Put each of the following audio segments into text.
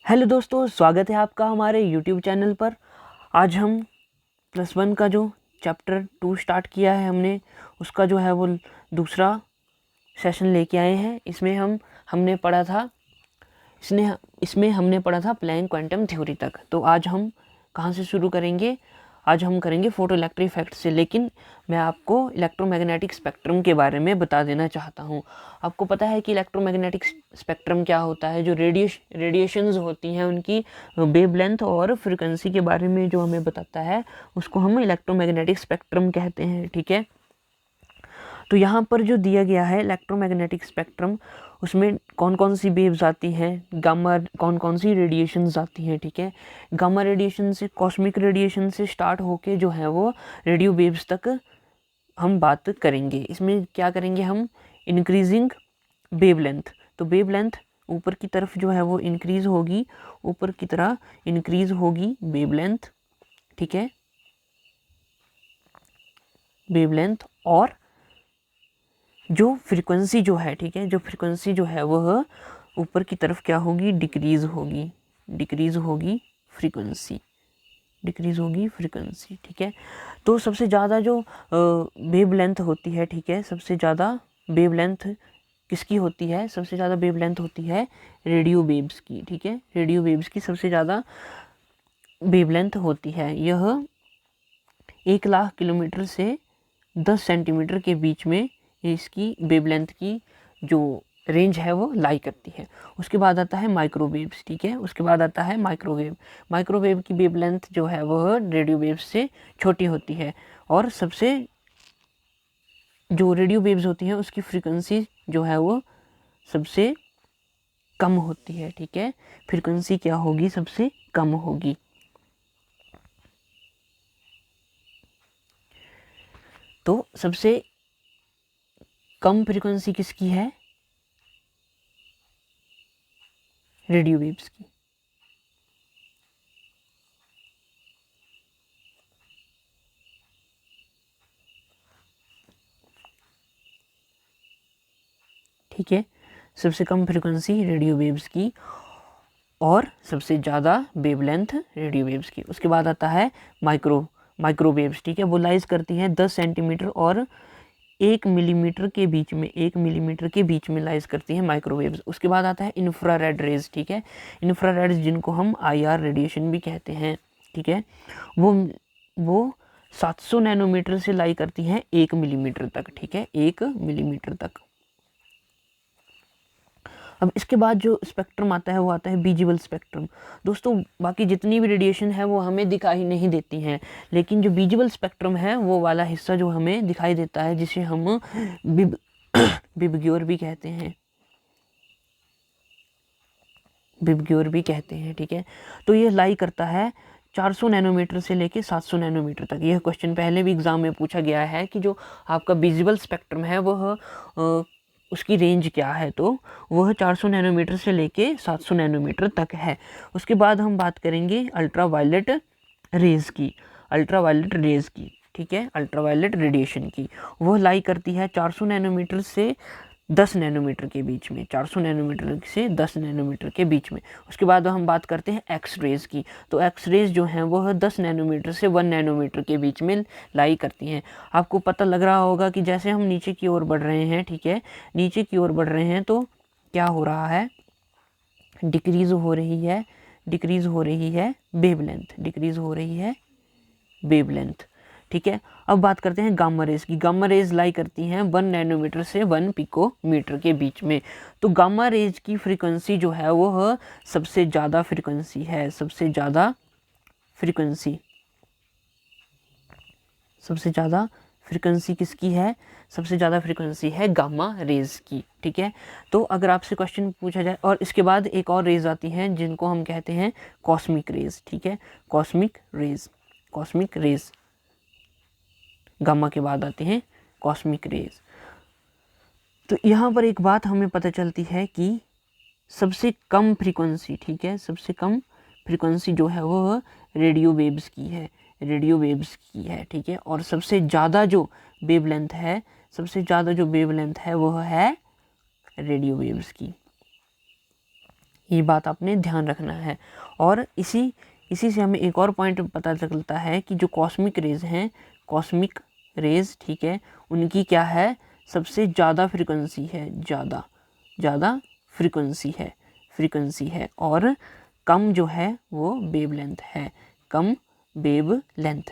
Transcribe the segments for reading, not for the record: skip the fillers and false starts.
Hello दोस्तों, स्वागत है आपका हमारे यूट्यूब चैनल पर। आज हम +1 का जो चैप्टर 2 स्टार्ट किया है हमने, उसका जो है वो दूसरा सेशन लेके आए हैं। हमने पढ़ा था इसमें हमने पढ़ा था प्लैंक क्वांटम थ्योरी तक। तो आज हम कहाँ से शुरू करेंगे? आज हम करेंगे फोटो इलेक्ट्रिक इफेक्ट से, लेकिन मैं आपको इलेक्ट्रोमैग्नेटिक स्पेक्ट्रम के बारे में बता देना चाहता हूँ। आपको पता है कि इलेक्ट्रोमैग्नेटिक स्पेक्ट्रम क्या होता है? जो रेडिएशंस होती हैं उनकी वेवलेंथ और फ्रिक्वेंसी के बारे में जो हमें बताता है, उसको हम इलेक्ट्रोमैग्नेटिक स्पेक्ट्रम कहते हैं। ठीक है, तो यहाँ पर जो दिया गया है इलेक्ट्रोमैग्नेटिक स्पेक्ट्रम, उसमें कौन कौन सी वेव्स आती हैं, गामा कौन कौन सी रेडिएशंस आती हैं। ठीक है, गामा रेडिएशन से, कॉस्मिक रेडिएशन से स्टार्ट होके जो है वो रेडियो वेव्स तक हम बात करेंगे। इसमें क्या करेंगे हम? Increasing wavelength. तो वेवलेंथ ऊपर की तरफ जो है वो इंक्रीज होगी, ऊपर की तरह इंक्रीज होगी वेवलेंथ। ठीक है, वेवलेंथ। और जो फ्रीक्वेंसी जो है, ठीक है, जो फ्रीक्वेंसी जो है वह ऊपर की तरफ क्या होगी? डिक्रीज होगी, डिक्रीज होगी फ्रीक्वेंसी, डिक्रीज होगी फ्रीक्वेंसी। ठीक है, तो सबसे ज़्यादा जो वेवलेंथ होती है, ठीक है, सबसे ज़्यादा वेवलेंथ किसकी होती है? सबसे ज़्यादा वेवलेंथ होती है रेडियो वेव्स की। ठीक है, रेडियो वेव्स की सबसे ज़्यादा वेवलेंथ होती है। यह 1,00,000 किलोमीटर से 10 सेंटीमीटर के बीच में इसकी वेवलेंथ की जो रेंज है वो लाई करती है। उसके बाद आता है माइक्रोवेव्स। ठीक है, उसके बाद आता है माइक्रोवेव। माइक्रोवेव की वेवलेंथ जो है वह रेडियो वेव्स से छोटी होती है, और सबसे जो रेडियो वेव्स होती हैं उसकी फ्रीक्वेंसी जो है वो सबसे कम होती है। ठीक है, फ्रीक्वेंसी क्या होगी? सबसे कम होगी। तो सबसे कम फ्रीक्वेंसी किसकी है? रेडियो वेव्स की। ठीक है, सबसे कम फ्रीक्वेंसी रेडियो वेव्स की और सबसे ज़्यादा वेवलेंथ रेडियो वेव्स की। उसके बाद आता है माइक्रोवेव्स। ठीक है, वो लाइज करती हैं 10 सेंटीमीटर और 1 मिलीमीटर के बीच में, 1 मिलीमीटर के बीच में लाइज करती हैं माइक्रोवेव्स। उसके बाद आता है इंफ्रारेड रेज। ठीक है, इंफ्रारेड जिनको हम IR रेडिएशन भी कहते हैं। ठीक है, वो 700 नैनोमीटर से लाई करती हैं 1 मिलीमीटर तक। ठीक है, 1 मिलीमीटर तक। अब इसके बाद जो स्पेक्ट्रम आता है वो आता है विजिबल स्पेक्ट्रम। दोस्तों, बाकी जितनी भी रेडिएशन है वो हमें दिखाई नहीं देती हैं, लेकिन जो विजिबल स्पेक्ट्रम है वो वाला हिस्सा जो हमें दिखाई देता है, जिसे हम विबग्योर भी कहते हैं, विबग्योर भी कहते हैं। ठीक है, तो ये लाई करता है 400 नैनोमीटर से लेके 700 नैनोमीटर तक। यह क्वेश्चन पहले भी एग्जाम में पूछा गया है कि जो आपका विजिबल स्पेक्ट्रम है वह उसकी रेंज क्या है, तो वह 400 नैनोमीटर से लेके 700 नैनोमीटर तक है। उसके बाद हम बात करेंगे अल्ट्रावायलेट रेज की, अल्ट्रावायलेट रेज की। ठीक है, अल्ट्रावायलेट रेडिएशन की। वह लाई करती है 400 नैनोमीटर से 10 नैनोमीटर के बीच में, 400 नैनोमीटर से 10 नैनोमीटर के बीच में। उसके बाद हम बात करते हैं एक्स रेज की। तो एक्स रेज जो हैं वह 10 नैनोमीटर से 1 नैनोमीटर के बीच में लाई करती हैं। आपको पता लग रहा होगा कि जैसे हम नीचे की ओर बढ़ रहे हैं, ठीक है, नीचे की ओर बढ़ रहे हैं तो क्या हो रहा है? डिक्रीज हो रही है, डिक्रीज हो रही है वेवलेंथ, डिक्रीज हो रही है वेवलेंथ। ठीक है, अब बात करते हैं गामा रेज की। गामा रेज लाई करती हैं 1 नैनोमीटर से 1 पिकोमीटर के बीच में। तो गामा रेज की फ्रीक्वेंसी जो है वो सबसे ज़्यादा फ्रीक्वेंसी है, सबसे ज़्यादा फ्रीक्वेंसी, सबसे ज़्यादा फ्रीक्वेंसी किसकी है? सबसे ज़्यादा फ्रीक्वेंसी है गामा रेज की। ठीक है, तो अगर आपसे क्वेश्चन पूछा जाए, और इसके बाद एक और रेज आती हैं जिनको हम कहते हैं कॉस्मिक रेज। ठीक है, cosmic rays, cosmic rays gamma के बाद आते हैं कॉस्मिक रेज। तो यहाँ पर एक बात हमें पता चलती है कि सबसे कम फ्रीक्वेंसी, ठीक है, सबसे कम फ्रीक्वेंसी जो है वो रेडियो वेव्स की है, रेडियो वेव्स की है। ठीक है, और सबसे ज़्यादा जो वेवलेंथ है, सबसे ज़्यादा जो वेवलेंथ है वह है रेडियो वेव्स की, ये बात आपने ध्यान रखना है। और इसी से हमें एक और पॉइंट पता चलता है कि जो कॉस्मिक रेज हैं, कॉस्मिक रेज, ठीक है, उनकी क्या है, सबसे ज़्यादा फ्रीक्वेंसी है, ज़्यादा फ्रीक्वेंसी है और कम जो है वो वेवलेंथ है, कम वेवलेंथ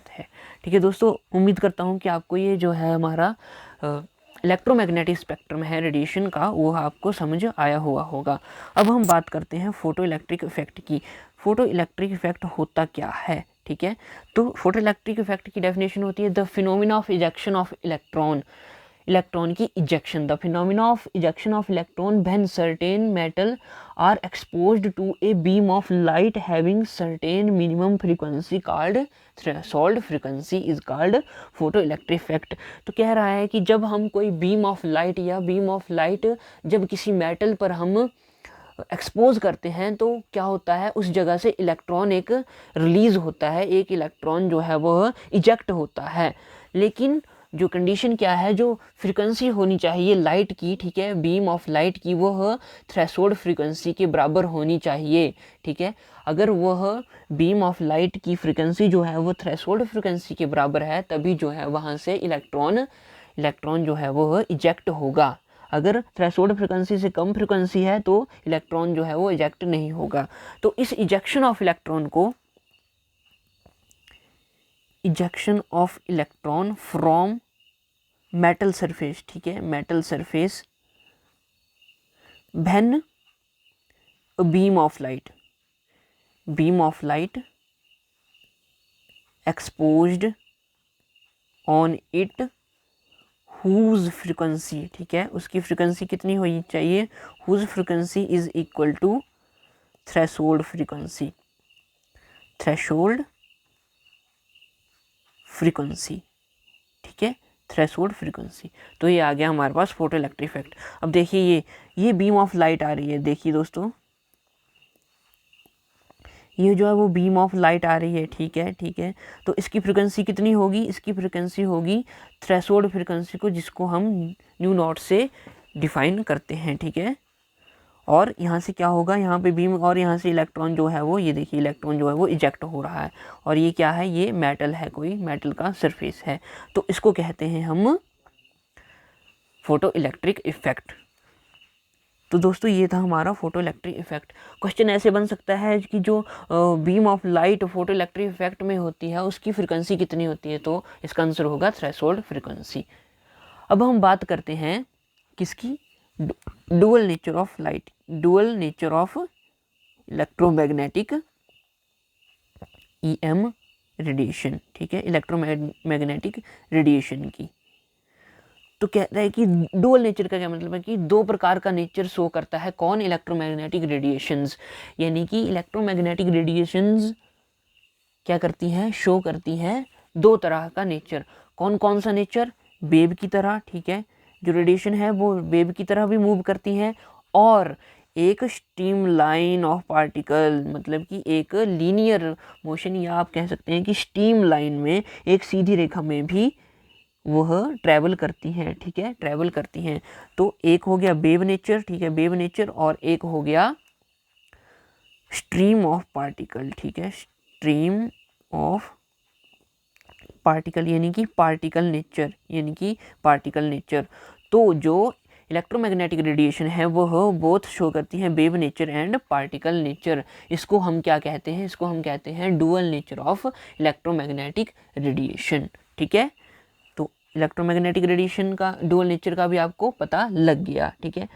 है। ठीक है दोस्तों, उम्मीद करता हूँ कि आपको ये जो है हमारा इलेक्ट्रोमैग्नेटिक स्पेक्ट्रम है रेडिएशन का, वो आपको समझ आया हुआ होगा। अब हम बात करते हैं फोटो इलेक्ट्रिक इफेक्ट की। फोटो इलेक्ट्रिक इफेक्ट होता क्या है, ठीक है। तो फोटो इलेक्ट्रिक इफेक्ट की डेफिनेशन होती है the phenomena of ejection of electron की ejection, the phenomena of ejection of electron when certain metal are exposed to a beam of light having certain minimum frequency called threshold frequency is called photo electric effect. तो कह रहा है कि जब हम कोई beam of light जब किसी मेटल पर हम एक्सपोज करते हैं तो क्या होता है, उस जगह से इलेक्ट्रॉन एक रिलीज होता है, एक इलेक्ट्रॉन जो है वह इजेक्ट होता है। लेकिन जो कंडीशन क्या है, जो फ्रीक्वेंसी होनी चाहिए लाइट की, ठीक है, बीम ऑफ लाइट की, वह थ्रेशोल्ड फ्रीक्वेंसी के बराबर होनी चाहिए, ठीक है। अगर वह बीम ऑफ लाइट की फ्रीक्वेंसी जो है वो थ्रेशोल्ड फ्रीक्वेंसी के बराबर है, तभी जो है वहाँ से इलेक्ट्रॉन जो है वह इजेक्ट होगा। अगर थ्रेशोल्ड फ्रीक्वेंसी से कम फ्रीक्वेंसी है तो इलेक्ट्रॉन जो है वो इजेक्ट नहीं होगा। तो इस इजेक्शन ऑफ इलेक्ट्रॉन को ejection of electron from metal surface, ठीक है, metal surface when beam of light exposed on it whose frequency, ठीक है, उसकी फ्रीक्वेंसी कितनी होनी चाहिए, whose frequency is equal to threshold frequency, ठीक है, थ्रेशोल्ड फ्रीक्वेंसी। तो ये आ गया हमारे पास फोटो इलेक्ट्रिक इफेक्ट। अब देखिए ये बीम ऑफ लाइट आ रही है, देखिए दोस्तों, ये जो है वो बीम ऑफ लाइट आ रही है, ठीक है। तो इसकी फ्रीक्वेंसी कितनी होगी, इसकी फ्रीक्वेंसी होगी थ्रेशोल्ड फ्रीक्वेंसी को, जिसको हम न्यू नॉट से डिफाइन करते हैं, ठीक है। और यहाँ से क्या होगा, यहाँ पे बीम और यहाँ से इलेक्ट्रॉन जो है वो, ये देखिए इलेक्ट्रॉन जो है वो इजेक्ट हो रहा है। और ये क्या है, ये मेटल है, कोई मेटल का सरफेस है, तो इसको कहते हैं हम फोटो इलेक्ट्रिक इफेक्ट। तो दोस्तों ये था हमारा फोटो इलेक्ट्रिक इफेक्ट। क्वेश्चन ऐसे बन सकता है कि जो beam of light photo electric effect में होती है उसकी फ्रीक्वेंसी कितनी होती है, तो इसका आंसर होगा थ्रेशोल्ड फ्रीक्वेंसी। अब हम बात करते हैं किसकी, dual nature of light, dual nature of electromagnetic EM radiation, ठीक है, इलेक्ट्रोमैग्नेटिक रेडिएशन की। तो कहता है कि डुअल नेचर का क्या मतलब है कि दो प्रकार का नेचर शो करता है, कौन, इलेक्ट्रोमैग्नेटिक रेडिएशंस, यानी कि इलेक्ट्रोमैग्नेटिक रेडिएशंस क्या करती हैं, शो करती हैं दो तरह का नेचर। कौन कौन सा नेचर, वेव की तरह, ठीक है, जो रेडिएशन है वो वेव की तरह भी मूव करती हैं, और एक स्ट्रीम लाइन ऑफ पार्टिकल, मतलब कि एक लीनियर मोशन, या आप कह सकते हैं कि स्ट्रीम लाइन में एक सीधी रेखा में भी वह ट्रैवल करती हैं, ठीक है, ट्रैवल करती हैं। तो एक हो गया वेव नेचर, ठीक है, वेव नेचर, और एक हो गया स्ट्रीम ऑफ पार्टिकल, ठीक है, स्ट्रीम ऑफ पार्टिकल, यानी कि पार्टिकल नेचर, तो जो इलेक्ट्रोमैग्नेटिक रेडिएशन है वह बोथ शो करती हैं wave nature and particle nature. इसको हम क्या कहते हैं, इसको हम कहते हैं dual nature of electromagnetic radiation, ठीक है। तो इलेक्ट्रोमैग्नेटिक रेडिएशन का डुअल नेचर का भी आपको पता लग गया, ठीक है।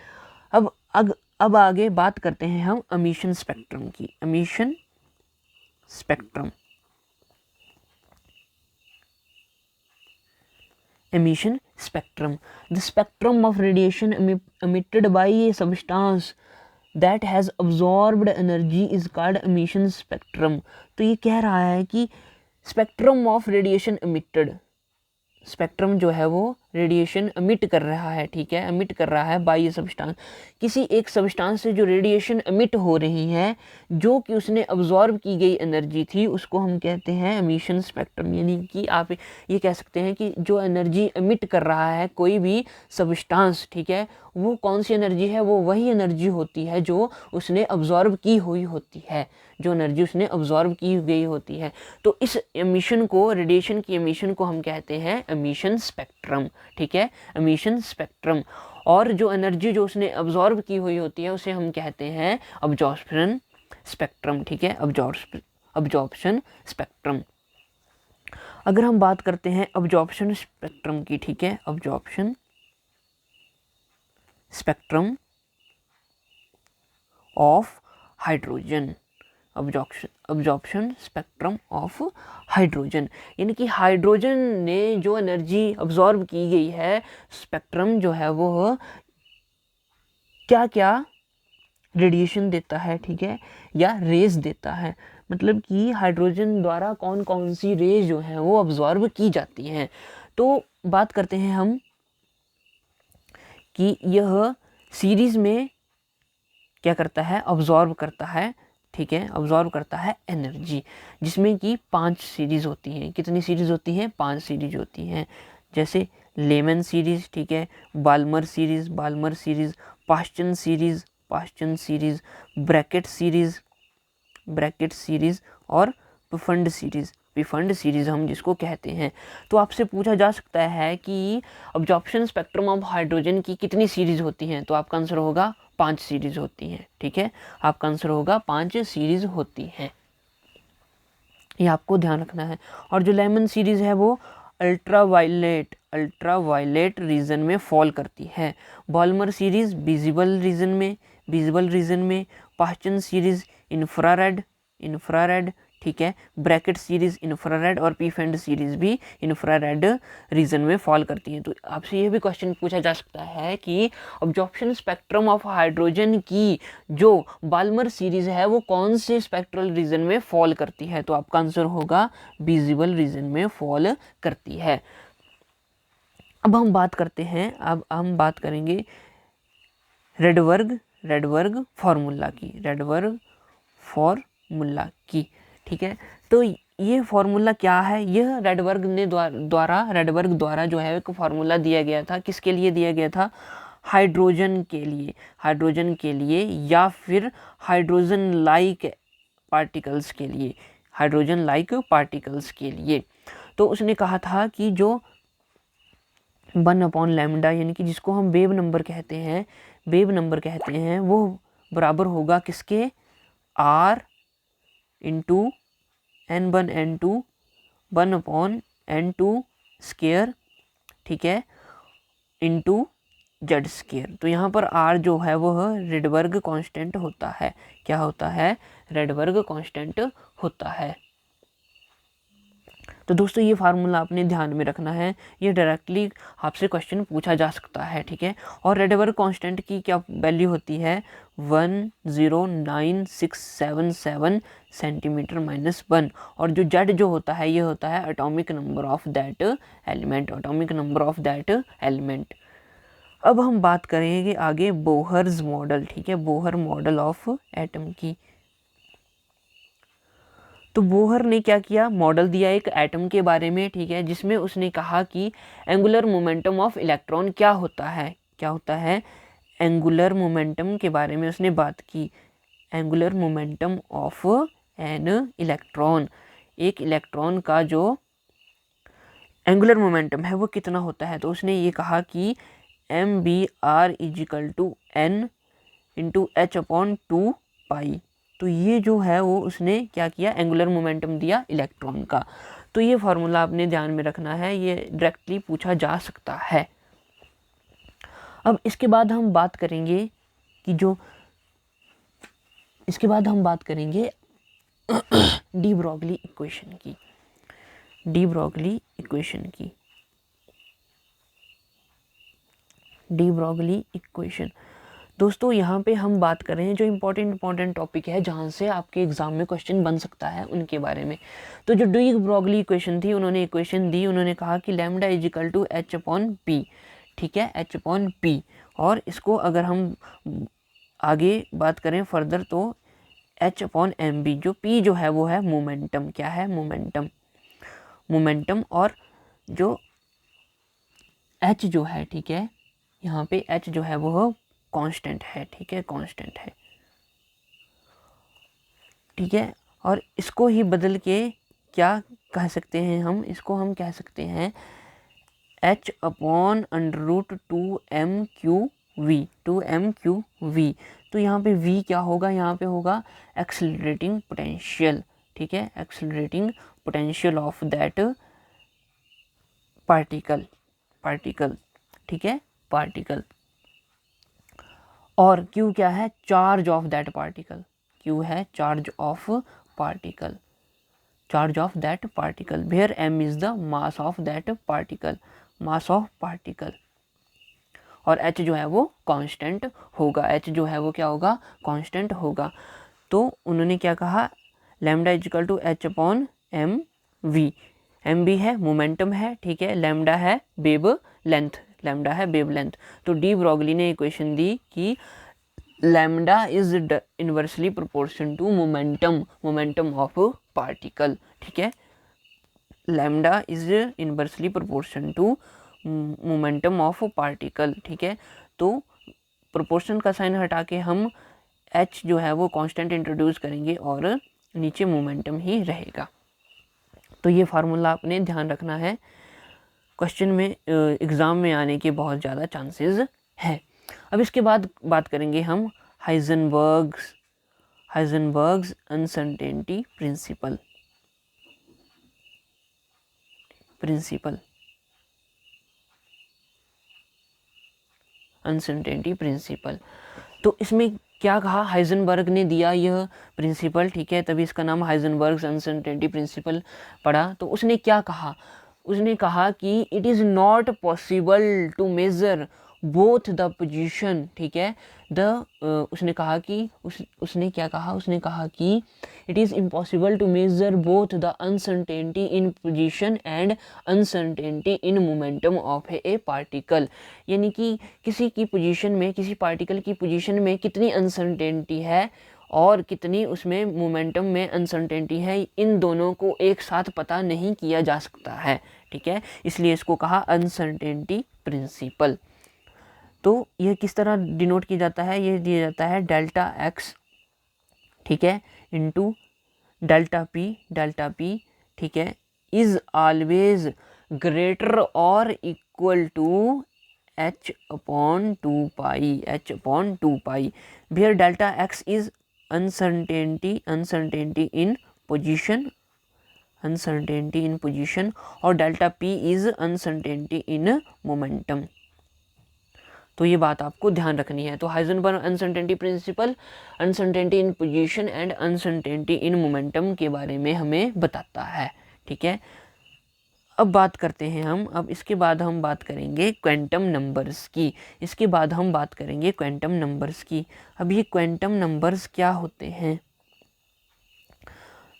अब आगे बात करते हैं हम एमिशन स्पेक्ट्रम की, emission spectrum. Emission spectrum. The spectrum of radiation emitted by a substance that has absorbed energy is called emission spectrum. तो ये कह रहा है कि spectrum of radiation emitted, spectrum जो है वो रेडिएशन एमिट कर रहा है, ठीक है, एमिट कर रहा है बाय सब्सटेंस, किसी एक सब्सटेंस से जो रेडिएशन एमिट हो रही है, जो कि उसने अब्जॉर्ब की गई एनर्जी थी, उसको हम कहते हैं एमिशन स्पेक्ट्रम। यानी कि आप ये कह सकते हैं कि जो एनर्जी एमिट कर रहा है कोई भी सब्सटेंस, ठीक है, वो कौन सी एनर्जी है, वो वही एनर्जी होती है जो उसने अब्जॉर्ब की हुई होती है, जो एनर्जी उसने अब्जॉर्ब की गई होती है। तो इस एमिशन को, रेडिएशन की एमिशन को हम कहते हैं एमिशन स्पेक्ट्रम, ठीक है, एमिशन स्पेक्ट्रम। और जो एनर्जी जो उसने अब्जॉर्ब की हुई होती है उसे हम कहते हैं अब्जॉर्प्शन स्पेक्ट्रम, ठीक है, अब्जॉर्प्शन स्पेक्ट्रम। अगर हम बात करते हैं अब्जॉर्प्शन स्पेक्ट्रम की, ठीक है, absorption spectrum of hydrogen, absorption spectrum of hydrogen, यानी कि हाइड्रोजन ने जो एनर्जी अब्जॉर्ब की गई है, स्पेक्ट्रम जो है वो क्या क्या रेडिएशन देता है, ठीक है, या रेज देता है, मतलब कि हाइड्रोजन द्वारा कौन कौन सी रेज जो है वो अब्जॉर्ब की जाती हैं। तो बात करते हैं हम कि यह सीरीज में क्या करता है, अब्जॉर्ब करता है, ठीक है, अब्जॉर्ब करता है एनर्जी, जिसमें कि 5 सीरीज होती हैं। कितनी सीरीज होती हैं? 5 सीरीज होती हैं। जैसे लेमन सीरीज, ठीक है, Balmer series, Paschen series, Brackett series और पिफंड सीरीज हम जिसको कहते हैं। तो आपसे पूछा जा सकता है कि अब्जॉर्प्शन स्पेक्ट्रम ऑफ हाइड्रोजन की कितनी सीरीज होती हैं, तो आपका आंसर होगा 5 सीरीज होती हैं, ठीक है, आपका आंसर होगा 5 सीरीज होती हैं, ये आपको ध्यान रखना है। और जो लेमन सीरीज है वो अल्ट्रावायलेट रीजन में फॉल करती है, बॉल्मर सीरीज विजिबल रीजन में, पास्चन सीरीज इंफ्रारेड, ठीक है, ब्रैकेट सीरीज इंफ्रारेड और पीफेंड सीरीज भी इंफ्रारेड रीजन में फॉल करती हैं। तो आपसे ये भी क्वेश्चन पूछा जा सकता है कि अब्जॉर्प्शन स्पेक्ट्रम ऑफ हाइड्रोजन की जो बाल्मर सीरीज है वो कौन से स्पेक्ट्रल रीजन में फॉल करती है, तो आपका आंसर होगा विजिबल रीजन में फॉल करती है। अब हम बात करेंगे रेडबर्ग फार्मूला की, ठीक है। तो ये फार्मूला क्या है? यह रेडबर्ग द्वारा जो है एक फार्मूला दिया गया था, किसके लिए दिया गया था? हाइड्रोजन के लिए या फिर हाइड्रोजन लाइक पार्टिकल्स के लिए। तो उसने कहा था कि जो 1 लैम्डा यानी कि जिसको हम वेव नंबर कहते हैं वो बराबर होगा किसके? R into N1 N2 1/N2 square, ठीक है, इंटू जेड स्केयर। तो यहाँ पर R जो है वो रेडबर्ग कांस्टेंट होता है। क्या होता है? रेडबर्ग कांस्टेंट होता है। तो दोस्तों ये फार्मूला आपने ध्यान में रखना है, ये डायरेक्टली आपसे क्वेश्चन पूछा जा सकता है, ठीक है। और रेडबर्ग कांस्टेंट की क्या वैल्यू होती है? 109,677 सेंटीमीटर -1। और जो जेड जो होता है ये होता है atomic number of that element. अब हम बात करेंगे आगे बोहर्स मॉडल, ठीक है, बोहर मॉडल ऑफ एटम की। तो बोहर ने क्या किया? मॉडल दिया एक एटम के बारे में, ठीक है, जिसमें उसने कहा कि एंगुलर मोमेंटम ऑफ इलेक्ट्रॉन क्या होता है, एंगुलर मोमेंटम के बारे में उसने बात की। Angular momentum of an electron, एक इलेक्ट्रॉन का जो एंगुलर मोमेंटम है वो कितना होता है। तो उसने ये कहा कि mBr = n × h/2π। तो ये जो है वो उसने क्या किया? एंगुलर मोमेंटम दिया इलेक्ट्रॉन का। तो ये फार्मूला आपने ध्यान में रखना है, ये डायरेक्टली पूछा जा सकता है। अब इसके बाद हम बात करेंगे डी ब्रोगली इक्वेशन। दोस्तों यहाँ पे हम बात कर रहे हैं जो इम्पोर्टेंट टॉपिक है जहाँ से आपके एग्जाम में क्वेश्चन बन सकता है उनके बारे में। तो जो डुइग ब्रोगली इक्वेशन थी, उन्होंने इक्वेशन दी, उन्होंने कहा कि lambda is equal to h upon p, ठीक है, एच अपॉन पी। और इसको अगर हम आगे बात करें फर्दर तो एच अपॉन एम बी, जो पी जो है वो है मोमेंटम, क्या है, मोमेंटम। और जो एच जो है, ठीक है, यहाँ पे एच जो है वो कांस्टेंट है, ठीक है, कांस्टेंट है, ठीक है। और इसको ही बदल के क्या कह सकते हैं हम, इसको हम कह सकते हैं H upon under root 2m/q_v। तो यहाँ पे v क्या होगा, यहाँ पे होगा एक्सेलरेटिंग पोटेंशियल, ठीक है, accelerating potential of that particle, ठीक है, पार्टिकल। और q क्या है, charge of that particle, q है charge of particle, charge of that particle, where m is the mass of that particle, mass of particle. और h जो है वो कांस्टेंट होगा, h जो है वो क्या होगा, कांस्टेंट होगा। तो उन्होंने क्या कहा, lambda is equal to h upon m v, m v है मोमेंटम है, ठीक है, लैम्डा है वेव लेंथ, लैम्डा है वेव लेंथ। तो डी ब्रोगली ने इक्वेशन दी कि lambda is inversely proportion to momentum of particle, ठीक है, lambda is inversely proportion to momentum of particle, ठीक है। तो प्रोपोर्शन का साइन हटा के हम एच जो है वो कांस्टेंट इंट्रोड्यूस करेंगे और नीचे मोमेंटम ही रहेगा। तो ये फार्मूला आपने ध्यान रखना है, क्वेश्चन में एग्ज़ाम में आने के बहुत ज़्यादा चांसेस हैं। अब इसके बाद बात करेंगे हम हाइजेनबर्ग्स अनसर्टेनिटी प्रिंसिपल, अनसर्टेनिटी प्रिंसिपल। तो इसमें क्या कहा, हाइजेनबर्ग ने दिया यह प्रिंसिपल, ठीक है, तभी इसका नाम हाइजेनबर्ग्स अनसर्टेनिटी प्रिंसिपल पड़ा। तो उसने क्या कहा, उसने कहा कि it is not possible to measure both the position, ठीक है, उसने कहा कि उसने क्या कहा, उसने कहा कि it is impossible to measure both the uncertainty in position and uncertainty in momentum of a particle. यानी कि किसी की पोजीशन में, किसी पार्टिकल की पोजीशन में कितनी अनसर्टेनिटी है और कितनी उसमें मोमेंटम में अनसर्टेनिटी है, इन दोनों को एक साथ पता नहीं किया जा सकता है, ठीक है, इसलिए इसको कहा अनसर्टेनिटी प्रिंसिपल। तो यह किस तरह डिनोट किया जाता है, यह दिया जाता है डेल्टा एक्स, ठीक है, इंटू डेल्टा पी, ठीक है, इज ऑलवेज ग्रेटर और equal to h upon 2 pi, where delta X is uncertainty in position, और delta p is uncertainty in momentum. तो ये बात आपको ध्यान रखनी है। तो Heisenberg uncertainty principle uncertainty in position and uncertainty in momentum के बारे में हमें बताता है, ठीक है। अब बात करते हैं हम, अब इसके बाद हम बात करेंगे क्वांटम नंबर्स की, अब ये क्वांटम नंबर्स क्या होते हैं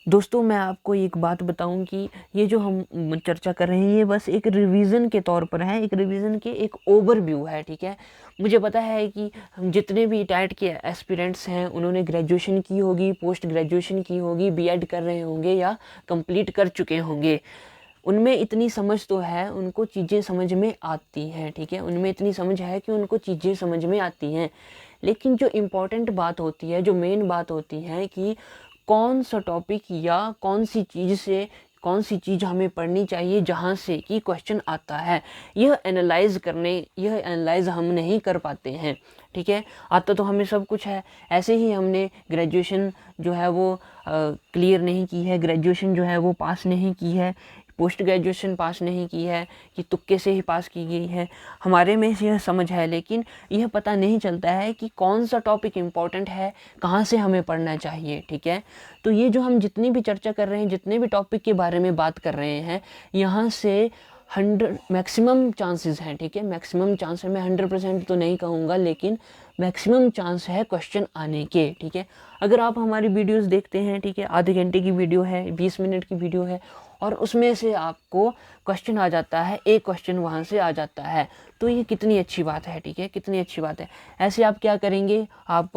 दोस्तों, मैं आपको एक बात बताऊं कि ये जो हम चर्चा कर रहे हैं ये बस एक रिवीजन के तौर पर है, एक रिवीजन के एक ओवरव्यू है, ठीक है। मुझे पता है कि हम जितने भी टाइट के एस्पिरेंट्स हैं उन्होंने ग्रेजुएशन की होगी, पोस्ट ग्रेजुएशन की होगी, बीएड कर रहे होंगे या कंप्लीट कर चुके होंगे, उनमें इतनी समझ तो है, उनको चीज़ें समझ में आती हैं, ठीक है, उनमें इतनी समझ है कि उनको चीज़ें समझ में आती हैं। लेकिन जो इम्पॉर्टेंट बात होती है, जो मेन बात होती है कि कौन सा टॉपिक या कौन सी चीज़ हमें पढ़नी चाहिए जहाँ से कि क्वेश्चन आता है, यह एनालाइज हम नहीं कर पाते हैं, ठीक है। आता तो हमें सब कुछ है, ऐसे ही हमने ग्रेजुएशन जो है वो क्लियर नहीं की है, ग्रेजुएशन जो है वो पास नहीं की है, पोस्ट ग्रेजुएशन पास नहीं की है कि तुक्के से ही पास की गई है, हमारे में यह समझ है, लेकिन यह पता नहीं चलता है कि कौन सा टॉपिक इम्पॉर्टेंट है, कहाँ से हमें पढ़ना चाहिए, ठीक है। तो ये जो हम जितनी भी चर्चा कर रहे हैं, जितने भी टॉपिक के बारे में बात कर रहे हैं, यहाँ से 100 मैक्सिमम चांसेस हैं, ठीक है, मैक्सिमम चांस है, मैं 100% तो नहीं कहूँगा, लेकिन मैक्सिमम चांस है क्वेश्चन आने के, ठीक है। अगर आप हमारी वीडियोस देखते हैं, ठीक है, आधे घंटे की वीडियो है, 20 मिनट की वीडियो है, और उसमें से आपको क्वेश्चन आ जाता है, एक क्वेश्चन वहाँ से आ जाता है, तो ये कितनी अच्छी बात है, ठीक है, कितनी अच्छी बात है। ऐसे आप क्या करेंगे, आप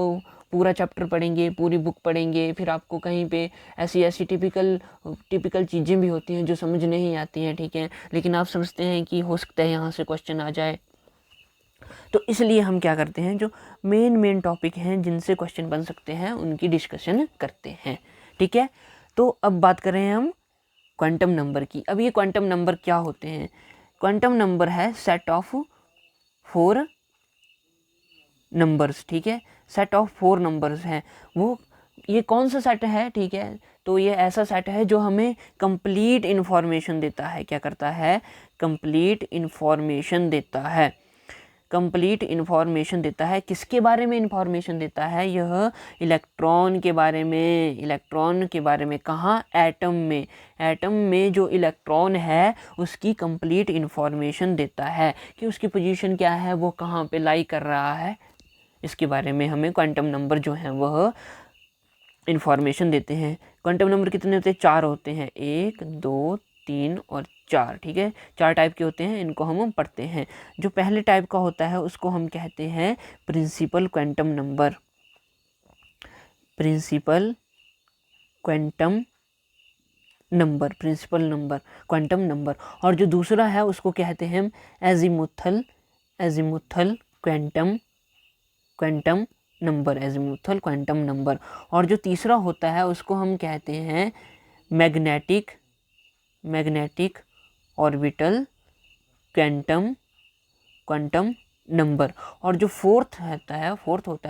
पूरा चैप्टर पढ़ेंगे, पूरी बुक पढ़ेंगे, फिर आपको कहीं पे ऐसी ऐसी टिपिकल चीज़ें भी होती हैं जो समझ नहीं आती हैं, ठीक है, लेकिन आप समझते हैं कि हो सकता है यहाँ से क्वेश्चन आ जाए, तो इसलिए हम क्या करते हैं, जो मेन टॉपिक हैं जिनसे क्वेश्चन बन सकते हैं उनकी डिस्कशन करते हैं, ठीक है। तो अब बात करें हम क्वांटम नंबर की। अब ये क्वांटम नंबर क्या होते हैं? क्वांटम नंबर है सेट ऑफ 4 नंबर्स, ठीक है, सेट ऑफ 4 नंबर्स हैं वो। ये कौन सा सेट है, ठीक है, तो ये ऐसा सेट है जो हमें कंप्लीट इन्फॉर्मेशन देता है। क्या करता है? कंप्लीट इन्फॉर्मेशन देता है। कंप्लीट इन्फॉर्मेशन देता है। किसके बारे में इन्फॉर्मेशन देता है? यह इलेक्ट्रॉन के बारे में। इलेक्ट्रॉन के बारे में कहाँ? एटम में। एटम में जो इलेक्ट्रॉन है उसकी कंप्लीट इन्फॉर्मेशन देता है कि उसकी पोजीशन क्या है, वो कहाँ पे लाई कर रहा है, इसके बारे में हमें क्वांटम नंबर जो हैं वह इन्फॉर्मेशन देते हैं। क्वांटम नंबर कितने होते हैं? 4 होते हैं, 1 2 3 और 4, ठीक है, 4 टाइप के होते हैं, इनको हम पढ़ते हैं। जो पहले टाइप का होता है उसको हम कहते हैं principal quantum number. Principal quantum number, principal number, quantum number. और जो दूसरा है उसको कहते हैं हम azimuthal quantum number, azimuthal quantum number. और जो तीसरा होता है उसको हम कहते हैं मैग्नेटिक ऑर्बिटल क्वांटम नंबर। और जो फोर्थ होता है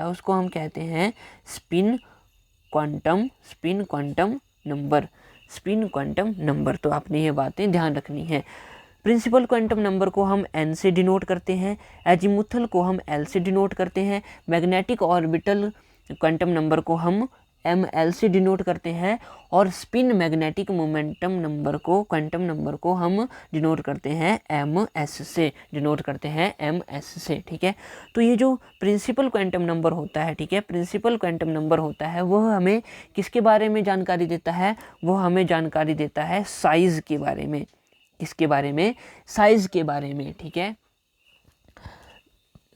उसको हम कहते हैं स्पिन क्वांटम नंबर। तो आपने ये बातें ध्यान रखनी है। प्रिंसिपल क्वांटम नंबर को हम n से डिनोट करते हैं, एजीमुथल को हम l से डिनोट करते हैं, मैग्नेटिक ऑर्बिटल क्वांटम नंबर को हम ml से डिनोट करते हैं, और स्पिन मैग्नेटिक मोमेंटम नंबर को, क्वांटम नंबर को हम डिनोट करते हैं ms से, ठीक है। तो ये जो प्रिंसिपल क्वांटम नंबर होता है, ठीक है, प्रिंसिपल क्वांटम नंबर होता है, वह हमें किसके बारे में जानकारी देता है? वह हमें जानकारी देता है साइज़ के बारे में। किसके बारे में? साइज़ के बारे में, ठीक है,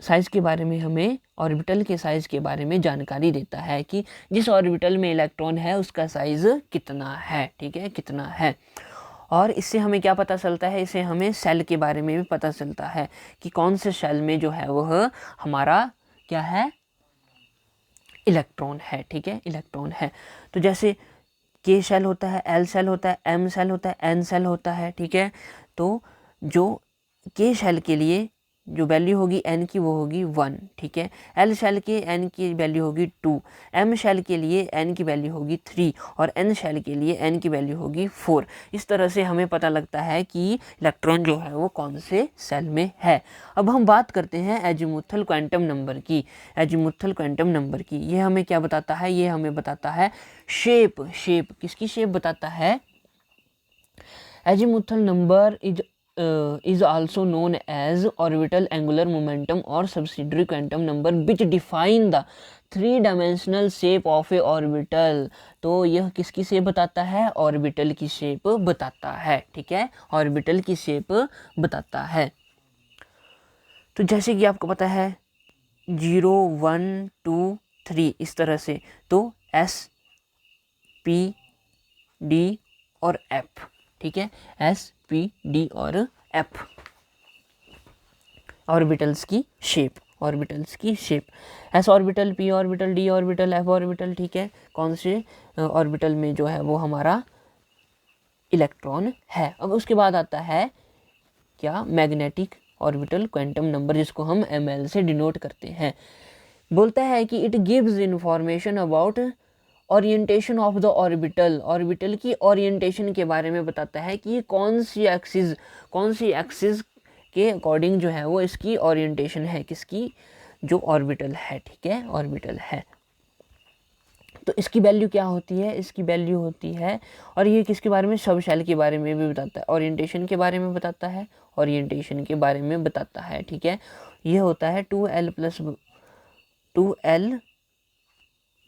साइज़ के बारे में हमें ऑर्बिटल के साइज़ के बारे में जानकारी देता है कि जिस ऑर्बिटल में इलेक्ट्रॉन है उसका साइज़ कितना है, ठीक है, कितना है। और इससे हमें क्या पता चलता है? इससे हमें सेल के बारे में भी पता चलता है कि कौन से सेल में जो है वह हमारा क्या है? इलेक्ट्रॉन है, ठीक है, इलेक्ट्रॉन है। तो जैसे के सेल होता है, एल सेल होता है, एम सेल होता है, एन सेल होता है, ठीक है। तो जो के सेल के लिए जो वैल्यू होगी एन की वो होगी 1, ठीक है। एल सेल के एन की वैल्यू होगी 2, एम सेल के लिए एन की वैल्यू होगी 3, और एन सेल के लिए एन की वैल्यू होगी 4। इस तरह से हमें पता लगता है कि इलेक्ट्रॉन जो है वो कौन से सेल में है। अब हम बात करते हैं एजीमुथल क्वांटम नंबर की। एजीमुथल क्वांटम नंबर की ये हमें क्या बताता है? ये हमें बताता है शेप। किसकी शेप बताता है? Azimuthal number is also known as orbital angular momentum or subsidiary quantum number which define the 3-dimensional shape of a orbital। तो यह किसकी शेप बताता है? ऑर्बिटल की शेप बताता है, ठीक है, ऑर्बिटल की शेप बताता है। तो जैसे कि आपको पता है 0 1 2 3 इस तरह से, तो S P D और F, ठीक है, S P D और F ऑर्बिटल्स की shape, S orbital, P orbital, D orbital, F orbital, ठीक है, कौन से ऑर्बिटल में जो है वो हमारा इलेक्ट्रॉन है। अब उसके बाद आता है क्या? मैग्नेटिक ऑर्बिटल क्वांटम नंबर, जिसको हम ml से डिनोट करते हैं। बोलता है कि it gives information about orientation of the orbital की ओरिएंटेशन के बारे में बताता है कि ये कौन सी एक्सिस के अकॉर्डिंग जो है वो इसकी ओरिएंटेशन है, किसकी? जो ऑर्बिटल है, ठीक है, ऑर्बिटल है। तो इसकी वैल्यू क्या होती है? इसकी वैल्यू होती है, और ये किसके बारे में? सब शेल के बारे में भी बताता है, ओरिएंटेशन के बारे में बताता है, ठीक है। ये होता है 2l + 2l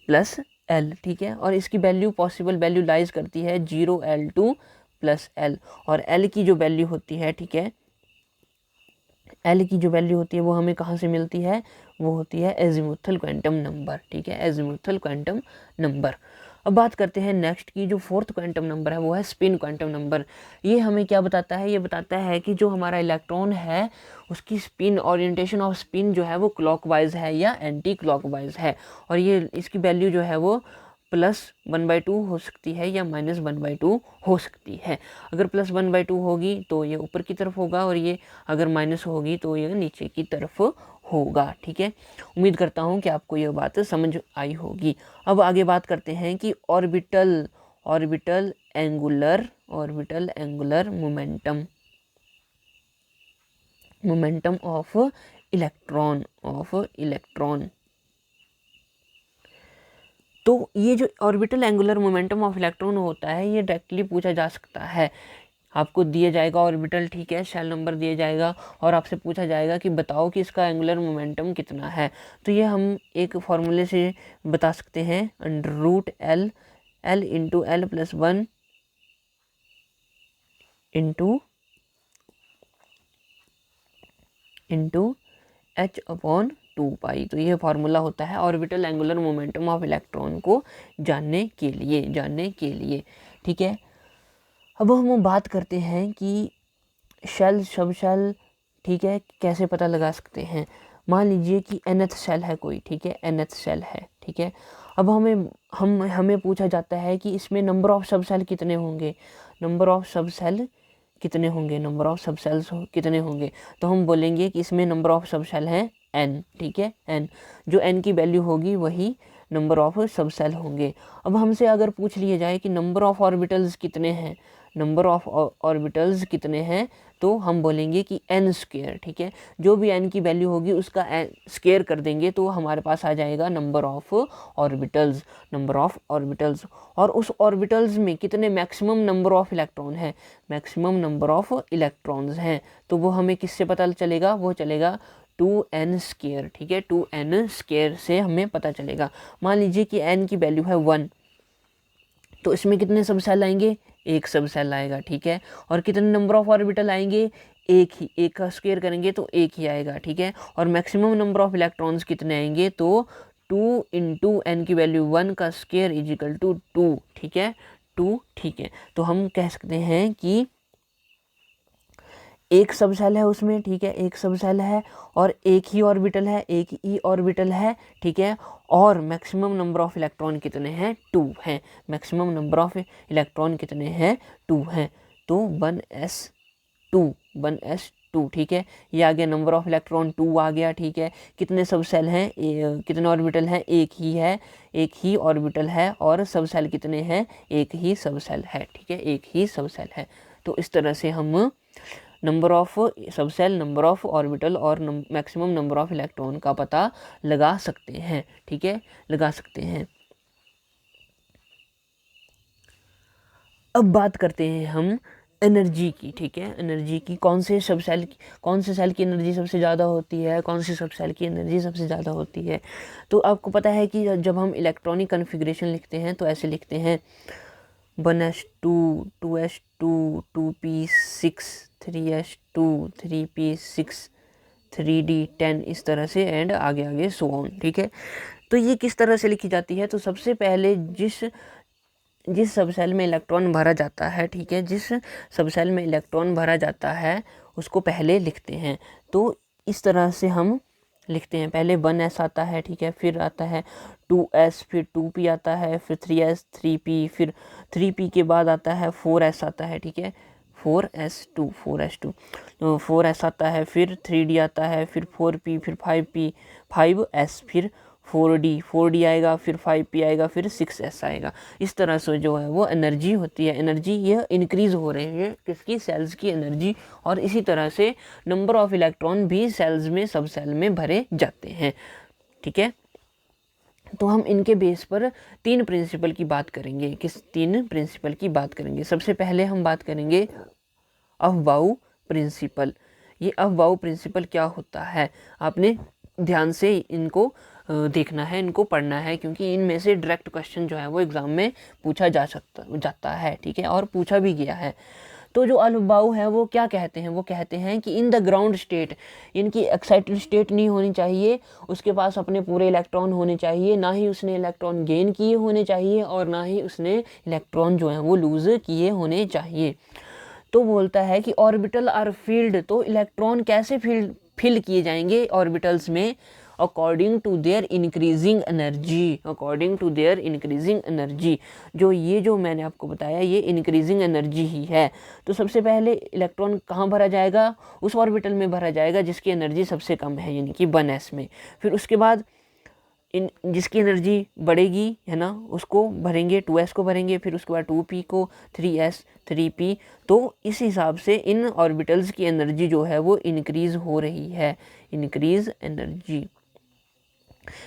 प्लस l, ठीक है। और इसकी वैल्यू पॉसिबल वैल्यू लाइज करती है 0l2 प्लस l, और l की जो वैल्यू होती है, ठीक है, l की जो वैल्यू होती है वो हमें कहाँ से मिलती है, वो होती है एजीमुथल क्वांटम नंबर, ठीक है, एजीमुथल क्वांटम नंबर। अब बात करते हैं नेक्स्ट की, जो फोर्थ क्वांटम नंबर है वो है स्पिन क्वांटम नंबर। ये हमें क्या बताता है, ये बताता है कि जो हमारा इलेक्ट्रॉन है उसकी स्पिन, ओरिएंटेशन ऑफ स्पिन जो है वो क्लॉकवाइज है या एंटी क्लॉकवाइज है, और ये इसकी वैल्यू जो है वो +1/2 हो सकती है या -1/2 हो सकती है। अगर +1/2 होगी तो ये ऊपर की तरफ होगा, और ये अगर माइनस होगी तो ये नीचे की तरफ होगा, ठीक है। उम्मीद करता हूँ कि आपको यह बात समझ आई होगी। अब आगे बात करते हैं कि orbital angular momentum of electron. तो ये जो orbital angular momentum of electron होता है ये डायरेक्टली पूछा जा सकता है। आपको दिया जाएगा ऑर्बिटल, ठीक है, शेल नंबर दिया जाएगा और आपसे पूछा जाएगा कि बताओ कि इसका एंगुलर मोमेंटम कितना है। तो ये हम एक फॉर्मूले से बता सकते हैं, √L into L + 1 into h/2π। तो ये फार्मूला होता है orbital angular momentum of electron को जानने के लिए, ठीक है। अब हम बात करते हैं कि शेल, सब शेल, ठीक है, कैसे पता लगा सकते हैं। मान लीजिए कि nth शेल है कोई, ठीक है, nth शेल है, ठीक है। अब हमें पूछा जाता है कि इसमें नंबर ऑफ सब सेल कितने होंगे, नंबर ऑफ सब सेल्स कितने होंगे। तो हम बोलेंगे कि इसमें नंबर ऑफ सब सेल हैं n, ठीक है, n। जो n की वैल्यू होगी वही नंबर ऑफ सब सेल होंगे। अब हमसे अगर पूछ लिया जाए कि नंबर ऑफ ऑर्बिटल्स कितने हैं, तो हम बोलेंगे कि n², ठीक है। जो भी n की वैल्यू होगी उसका स्क्वायर कर देंगे तो हमारे पास आ जाएगा नंबर ऑफ ऑर्बिटल्स। और उस ऑर्बिटल्स में कितने मैक्सिमम नंबर ऑफ इलेक्ट्रॉन हैं, तो वो हमें किससे पता चलेगा, वो चलेगा 2n², ठीक है, 2n² से हमें पता चलेगा। मान लीजिए कि n की वैल्यू है 1, तो इसमें कितने सब सेल आएंगे, एक सब सेल आएगा, ठीक है। और कितने नंबर ऑफ ऑर्बिटल आएंगे, एक का स्क्वायर करेंगे तो एक ही आएगा, ठीक है। और मैक्सिमम नंबर ऑफ इलेक्ट्रॉन्स कितने आएंगे, तो 2 इंटू n की वैल्यू 1 का स्क्वायर इजिकल टू 2, ठीक है, 2, ठीक है। तो हम कह सकते हैं कि एक सब सेल है उसमें, ठीक है, एक सब सेल है और एक ही ऑर्बिटल है, ठीक है। और मैक्सिमम नंबर ऑफ इलेक्ट्रॉन कितने हैं, 2 हैं। तो 1s2, ठीक है। ये आ गया नंबर ऑफ इलेक्ट्रॉन 2 आ गया, ठीक है। कितने सब सेल हैं, कितने ऑर्बिटल हैं, एक ही ऑर्बिटल है। और सब सेल कितने हैं, एक ही सब सेल है, ठीक है, तो इस तरह से हम नंबर ऑफ सब सेल, नंबर ऑफ ऑर्बिटल और मैक्सिमम नंबर ऑफ इलेक्ट्रॉन का पता लगा सकते हैं, ठीक है, अब बात करते हैं हम एनर्जी की, ठीक है, एनर्जी की। कौन से सेल की एनर्जी सबसे ज़्यादा होती है, कौन से सब सेल की एनर्जी सबसे ज़्यादा होती है। तो आपको पता है कि जब हम इलेक्ट्रॉनिक कन्फिग्रेशन लिखते हैं तो ऐसे लिखते हैं 1s2 2s2 2p6 3s2 3p6 3d10, इस तरह से एंड आगे सो ऑन, ठीक है। तो ये किस तरह से लिखी जाती है, तो सबसे पहले जिस सब सेल में इलेक्ट्रॉन भरा जाता है, ठीक है, जिस सब सेल में इलेक्ट्रॉन भरा जाता है उसको पहले लिखते हैं। तो इस तरह से हम लिखते हैं, पहले 1s आता है, ठीक है, फिर आता है 2s, फिर 2p आता है, फिर 3s 3p, फिर 3p के बाद आता है 4s आता है, ठीक है, 4s2 4s आता है, फिर 3d आता है, फिर 4p, फिर 5p 5s, फिर 4d आएगा, फिर 5p आएगा, फिर 6s आएगा। इस तरह से जो है वो एनर्जी होती है, एनर्जी यह इंक्रीज़ हो रही है किसकी, सेल्स की एनर्जी। और इसी तरह से नंबर ऑफ इलेक्ट्रॉन भी सेल्स में, सब सेल में भरे जाते हैं, ठीक है। तो हम इनके बेस पर 3 प्रिंसिपल की बात करेंगे। किस 3 प्रिंसिपल की बात करेंगे? सबसे पहले हम बात करेंगे अफबाऊ प्रिंसिपल। ये अफबाऊ प्रिंसिपल क्या होता है, आपने ध्यान से इनको देखना है, इनको पढ़ना है, क्योंकि इनमें से डायरेक्ट क्वेश्चन जो है वो एग्ज़ाम में पूछा जाता है, ठीक है, और पूछा भी गया है। तो जो अलबाउ है वो क्या कहते हैं, वो कहते हैं कि इन द ग्राउंड स्टेट, इनकी एक्साइटेड स्टेट नहीं होनी चाहिए, उसके पास अपने पूरे इलेक्ट्रॉन होने चाहिए, ना ही उसने इलेक्ट्रॉन गेन किए होने चाहिए और ना ही उसने इलेक्ट्रॉन जो है वो लूज़ किए होने चाहिए। तो बोलता है कि ऑर्बिटल आर फील्ड, तो इलेक्ट्रॉन कैसे फिल किए जाएंगे ऑर्बिटल्स में, according to their increasing energy, according to their increasing energy. जो ये जो मैंने आपको बताया ये इंक्रीजिंग एनर्जी ही है। तो सबसे पहले इलेक्ट्रॉन कहाँ भरा जाएगा, उस ऑर्बिटल में भरा जाएगा जिसकी एनर्जी सबसे कम है, यानी कि 1s में। फिर उसके बाद जिसकी एनर्जी बढ़ेगी है ना, उसको भरेंगे, 2s को भरेंगे, फिर उसके बाद 2p को, 3s, 3p। तो इस हिसाब से इन ऑर्बिटल्स की एनर्जी जो है वो इंक्रीज हो रही है, इंक्रीज एनर्जी।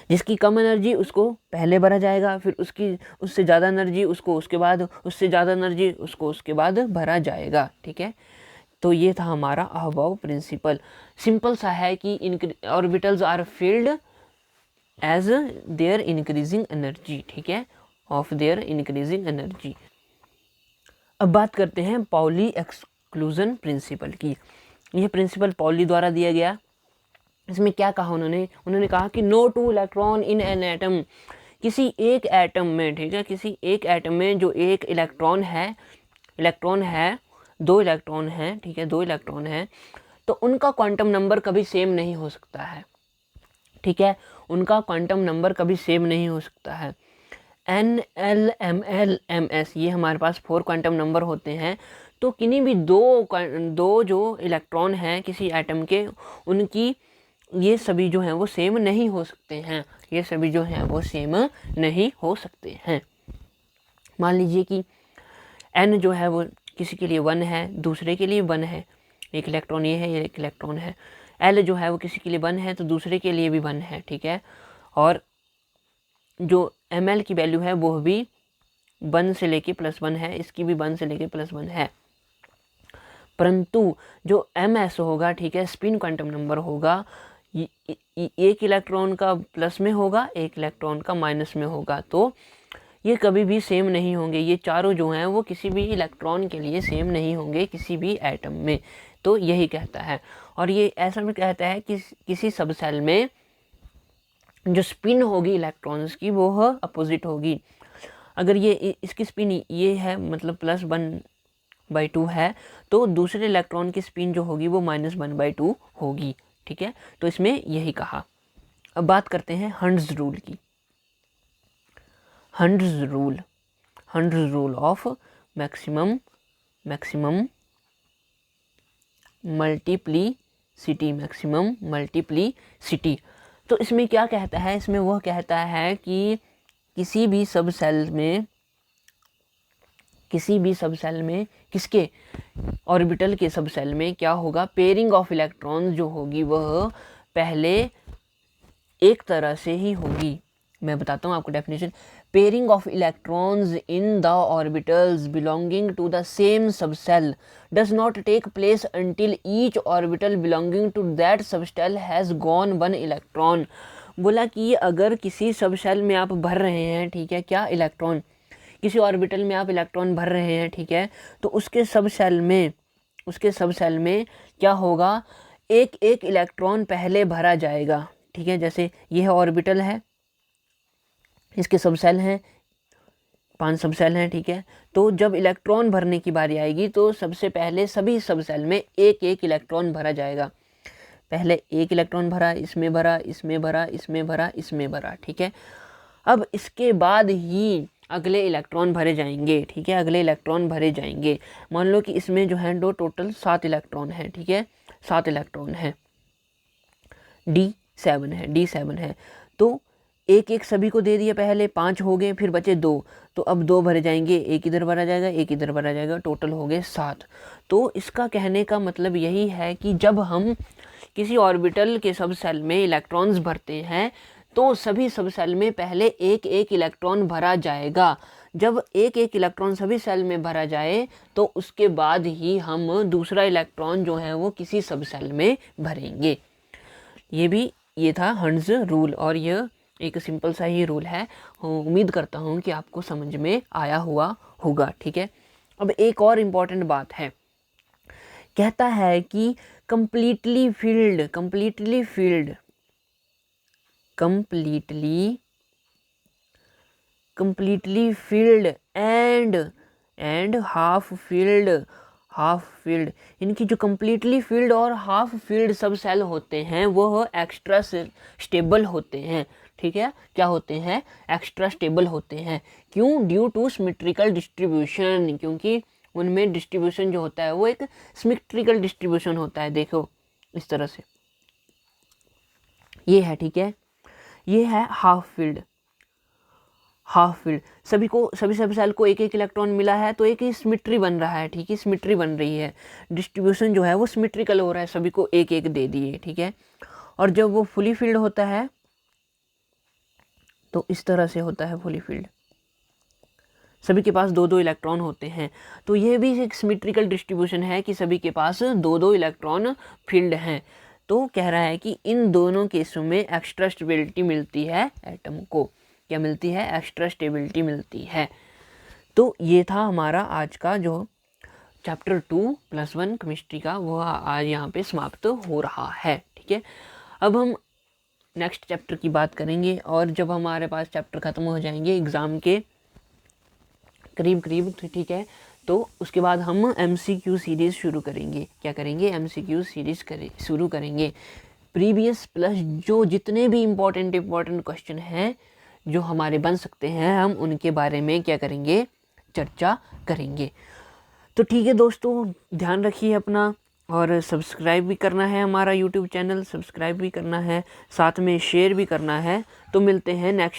जिसकी कम एनर्जी उसको पहले भरा जाएगा, फिर उससे ज़्यादा एनर्जी उसको उसके बाद, उससे ज़्यादा एनर्जी उसको उसके बाद भरा जाएगा, ठीक है। तो ये था हमारा अहबाउ प्रिंसिपल। सिंपल सा है कि orbitals are filled as there increasing energy, ठीक है, ऑफ देयर इंक्रीजिंग एनर्जी। अब बात करते हैं पाउली एक्सक्लूजन प्रिंसिपल की। यह प्रिंसिपल पाउली द्वारा दिया गया। इसमें क्या कहा उन्होंने कहा कि no two electron in an atom, किसी एक एटम में, ठीक है, किसी एक एटम में जो एक इलेक्ट्रॉन है, दो इलेक्ट्रॉन हैं, ठीक है, 2 इलेक्ट्रॉन हैं, तो उनका क्वांटम नंबर कभी सेम नहीं हो सकता है, ठीक है, उनका क्वांटम नंबर कभी सेम नहीं हो सकता है। N, L, Ml, Ms ये हमारे पास 4 क्वांटम नंबर होते हैं। तो किन्हीं भी दो जो इलेक्ट्रॉन हैं किसी एटम के, उनकी ये सभी जो हैं वो सेम नहीं हो सकते हैं, ये सभी जो हैं वो सेम नहीं हो सकते हैं। मान लीजिए कि N जो है वो किसी के लिए 1 है, दूसरे के लिए 1 है, एक इलेक्ट्रॉन ये है, ये एक इलेक्ट्रॉन है। L जो है वो किसी के लिए 1 है तो दूसरे के लिए भी 1 है, ठीक है। और जो Ml की वैल्यू है वो भी 1 से लेके +1 है, इसकी भी 1 से लेके +1 है। परंतु जो Ms होगा, ठीक है, स्पिन क्वांटम नंबर होगा, एक इलेक्ट्रॉन का प्लस में होगा, एक इलेक्ट्रॉन का माइनस में होगा, तो ये कभी भी सेम नहीं होंगे। ये चारों जो हैं वो किसी भी इलेक्ट्रॉन के लिए सेम नहीं होंगे किसी भी एटम में। तो यही कहता है। और ये ऐसा भी कहता है कि किसी सब सेल में जो स्पिन होगी इलेक्ट्रॉन्स की वो अपोजिट होगी। अगर ये इसकी स्पिन ये है, मतलब +1/2 है, तो दूसरे इलेक्ट्रॉन की स्पिन जो होगी वो -1/2 होगी, ठीक है। तो इसमें यही कहा। अब बात करते हैं हंड्स रूल की। Hund's rule of maximum multiplicity. तो इसमें क्या कहता है, इसमें वह कहता है कि किसी भी सब सेल में किसके ऑर्बिटल के सब सेल में क्या होगा, पेयरिंग ऑफ इलेक्ट्रॉन्स जो होगी वह पहले एक तरह से ही होगी। मैं बताता हूँ आपको definition. Pairing of electrons in the orbitals belonging to the same subshell does not take place until each orbital belonging to that subshell has gone 1 electron. बोला कि अगर किसी सबसेल में आप भर रहे हैं, ठीक है, क्या इलेक्ट्रॉन, किसी ऑर्बिटल में आप इलेक्ट्रॉन भर रहे हैं, ठीक है, तो उसके सबसेल में क्या होगा, एक एक इलेक्ट्रॉन पहले भरा जाएगा, ठीक है। जैसे यह ऑर्बिटल है, इसके सबसेल हैं, 5 सबसेल हैं, ठीक है। तो जब इलेक्ट्रॉन भरने की बारी आएगी तो सबसे पहले सभी सबसेल में एक एक इलेक्ट्रॉन भरा जाएगा। पहले एक इलेक्ट्रॉन भरा, इसमें भरा, इसमें भरा, इसमें भरा, इसमें भरा, ठीक है। अब इसके बाद ही अगले इलेक्ट्रॉन भरे जाएंगे, ठीक है, अगले इलेक्ट्रॉन भरे जाएंगे। मान लो कि इसमें जो है टोटल 7 इलेक्ट्रॉन है, ठीक है, 7 इलेक्ट्रॉन है, D7 है। तो एक एक सभी को दे दिया, पहले 5 हो गए, फिर बचे 2, तो अब 2 भरे जाएंगे, एक इधर भरा जाएगा, एक इधर भरा जाएगा, टोटल हो गए 7। तो इसका कहने का मतलब यही है कि जब हम किसी ऑर्बिटल के सब सेल में इलेक्ट्रॉन्स भरते हैं तो सभी सब सेल में पहले एक एक इलेक्ट्रॉन भरा जाएगा। जब एक एक इलेक्ट्रॉन सभी सेल में भरा जाए तो उसके बाद ही हम दूसरा इलेक्ट्रॉन जो है वो किसी सब सेल में भरेंगे। ये था हंड्स रूल, और यह एक सिंपल सा ही रूल है। उम्मीद करता हूँ कि आपको समझ में आया हुआ होगा, ठीक है। अब एक और इम्पॉर्टेंट बात है, कहता है कि completely filled and half filled, इनकी जो completely filled और half filled सब सेल होते हैं वो एक्स्ट्रा स्टेबल होते हैं, ठीक है। क्या होते हैं? एक्स्ट्रा स्टेबल होते हैं। क्यों? ड्यू टू सिमेट्रिकल डिस्ट्रीब्यूशन, क्योंकि उनमें डिस्ट्रीब्यूशन जो होता है वो एक सिमेट्रिकल डिस्ट्रीब्यूशन होता है। देखो इस तरह से ये है, ठीक है। ये है हाफ फील्ड। सभी सेल को एक एक इलेक्ट्रॉन मिला है तो एक ही सिमेट्री बन रहा है, ठीक है। सिमेट्री बन रही है, डिस्ट्रीब्यूशन जो है वो सिमेट्रिकल हो रहा है, सभी को एक एक दे दिए, ठीक है। और जब वो फुली फील्ड होता है तो इस तरह से होता है फुली फील्ड, सभी के पास दो दो इलेक्ट्रॉन होते हैं। तो ये भी एक सिमेट्रिकल डिस्ट्रीब्यूशन है कि सभी के पास दो दो इलेक्ट्रॉन फील्ड हैं। तो कह रहा है कि इन दोनों केसों में एक्स्ट्रा स्टेबिलिटी मिलती है एटम को। क्या मिलती है? एक्स्ट्रा स्टेबिलिटी मिलती है। तो ये था हमारा आज का जो चैप्टर 2+1 केमिस्ट्री का, वो आज यहाँ पे समाप्त हो रहा है, ठीक है। अब हम नेक्स्ट चैप्टर की बात करेंगे, और जब हमारे पास चैप्टर ख़त्म हो जाएंगे एग्ज़ाम के करीब, ठीक है, तो उसके बाद हम MCQ सीरीज़ शुरू करेंगे। क्या करेंगे? MCQ सीरीज़ शुरू करेंगे। प्रीवियस प्लस जो जितने भी इम्पोर्टेंट क्वेश्चन हैं जो हमारे बन सकते हैं, हम उनके बारे में क्या करेंगे? चर्चा करेंगे। तो ठीक है दोस्तों, ध्यान रखिए अपना, और सब्सक्राइब भी करना है हमारा YouTube चैनल, सब्सक्राइब भी करना है, साथ में शेयर भी करना है। तो मिलते हैं नेक्स्ट